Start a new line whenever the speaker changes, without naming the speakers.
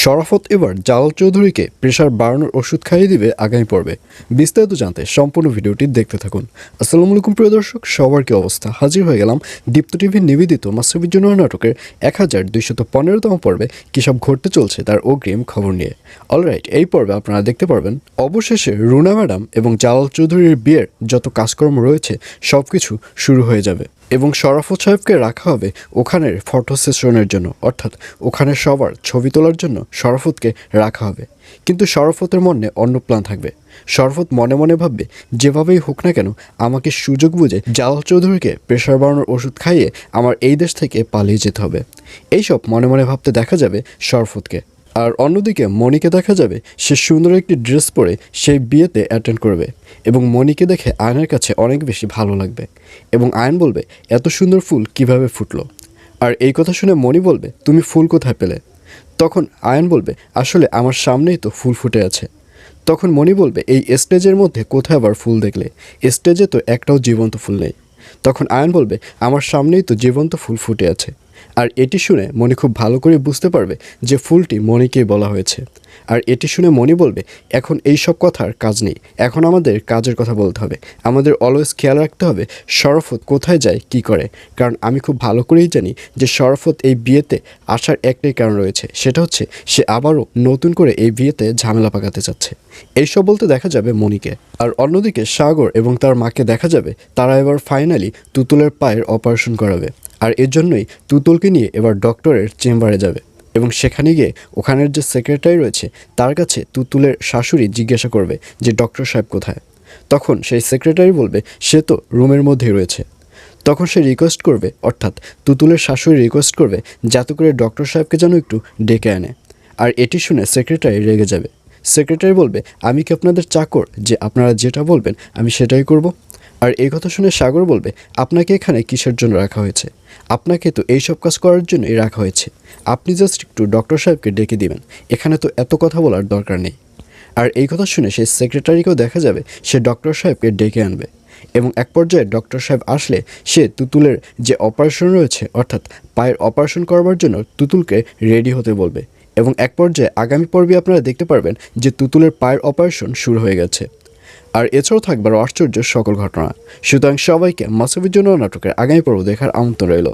শরাফত এবার জালাল চৌধুরীকে প্রেশার বাড়ানোর ওষুধ খাইয়ে দিবে আগামী পর্বে। বিস্তারিত জানতে সম্পূর্ণ ভিডিওটি দেখতে থাকুন। আসসালামু আলাইকুম প্রিয় দর্শক, সবার কি অবস্থা? হাজির হয়ে গেলাম দীপ্ত টিভির নিবেদিত মাসুবির জন্য নাটকের 1215তম পর্বে কী সব ঘটতে চলছে তার অগ্রিম খবর নিয়ে। অলরাইট, এই পর্বে আপনারা দেখতে পারবেন অবশেষে রুনা ম্যাডাম এবং জালাল চৌধুরীর বিয়ের যত কাজকর্ম রয়েছে সব কিছু শুরু হয়ে যাবে এবং শরাফত সাহেবকে রাখা হবে ওখানের ফটো সেশনের জন্য, অর্থাৎ ওখানে সবার ছবি তোলার জন্য শরাফতকে রাখা হবে। কিন্তু শরাফতের মনে অন্য প্ল্যান থাকবে। শরাফত মনে মনে ভাববে, যেভাবেই হোক না কেন আমাকে সুযোগ বুঝে জালাল চৌধুরীকে প্রেশার বাড়ানোর ওষুধ খাইয়ে আমার এই দেশ থেকে পালিয়ে যেতে হবে। এইসব মনে মনে ভাবতে দেখা যাবে শরাফতকে। আর অন্যদিকে মনিকে দেখা যাবে সে সুন্দর একটি ড্রেস পরে সেই বিয়েতে অ্যাটেন্ড করবে এবং মনিকে দেখে আয়নের কাছে অনেক বেশি ভালো লাগবে এবং আয়ন বলবে, এত সুন্দর ফুল কিভাবে ফুটলো? আর এই কথা শুনে মনি বলবে, তুমি ফুল কোথায় পেলে? তখন আয়ন বলবে, আসলে আমার সামনেই তো ফুল ফুটে আছে। তখন মনি বলবে, এই স্টেজের মধ্যে কোথায় আবার ফুল দেখলে? স্টেজে তো একটাও জীবন্ত ফুল নেই। তখন আয়ন বলবে, আমার সামনেই তো জীবন্ত ফুল ফুটে আছে। আর এটি শুনে মনি খুব ভালো করে বুঝতে পারবে যে ফুলটি মনিকেই বলা হয়েছে। আর এটি শুনে মনি বলবে, এখন এই সব কথার কাজ নেই, এখন আমাদের কাজের কথা বলতে হবে। আমাদের অলওয়েজ খেয়াল রাখতে হবে শরাফত কোথায় যায় কি করে, কারণ আমি খুব ভালো করেই জানি যে শরাফত এই বিয়েতে আসার একটাই কারণ রয়েছে, সেটা হচ্ছে সে আবারও নতুন করে এই বিয়েতে ঝামেলা পাকাতে চাচ্ছে। এইসব বলতে দেখা যাবে মনিকে। আর অন্যদিকে সাগর এবং তার মাকে দেখা যাবে তারা এবার ফাইনালি তুতুলের পায়ের অপারেশন করাবে। আর এর জন্যই তুতুলকে নিয়ে এবার ডক্টরের চেম্বারে যাবে এবং সেখানে গিয়ে ওখানের যে সেক্রেটারি রয়েছে তার কাছে তুতুলের শাশুড়ি জিজ্ঞাসা করবে যে ডক্টর সাহেব কোথায়। তখন সেই সেক্রেটারি বলবে, সে তো রুমের মধ্যেই রয়েছে। তখন সে রিকোয়েস্ট করবে, অর্থাৎ তুতুলের শাশুড়ি রিকোয়েস্ট করবে যাতে করে ডক্টর সাহেবকে যেন একটু ডেকে আনে। আর এটি শুনে সেক্রেটারি রেগে যাবে। সেক্রেটারি বলবে, আমি কি আপনাদের চাকর যে আপনারা যেটা বলবেন আমি সেটাই করব? আর এই কথা শুনে সাগর বলবে, আপনাকে এখানে কিসের জন্য রাখা হয়েছে? আপনাকে তো এইসব কাজ করার জন্যই রাখা হয়েছে। আপনি জাস্ট একটু ডক্টর সাহেবকে ডেকে দিবেন, এখানে তো এত কথা বলার দরকার নেই। আর এই কথা শুনে সেই সেক্রেটারিকেও দেখা যাবে সে ডক্টর সাহেবকে ডেকে আনবে এবং এক পর্যায়ে ডক্টর সাহেব আসলে সে তুতুলের যে অপারেশন রয়েছে, অর্থাৎ পায়ের অপারেশন করবার জন্য তুতুলকে রেডি হতে বলবে এবং এক পর্যায়ে আগামী পর্বে আপনারা দেখতে পারবেন যে তুতুলের পায়ের অপারেশন শুরু হয়ে গেছে। আর এছাড়াও থাকবে আশ্চর্য সকল ঘটনা। সুতরাং সবাইকে মাসুবির জন্য নাটকের আগামী পর্ব দেখার আমন্ত্রণ রইল।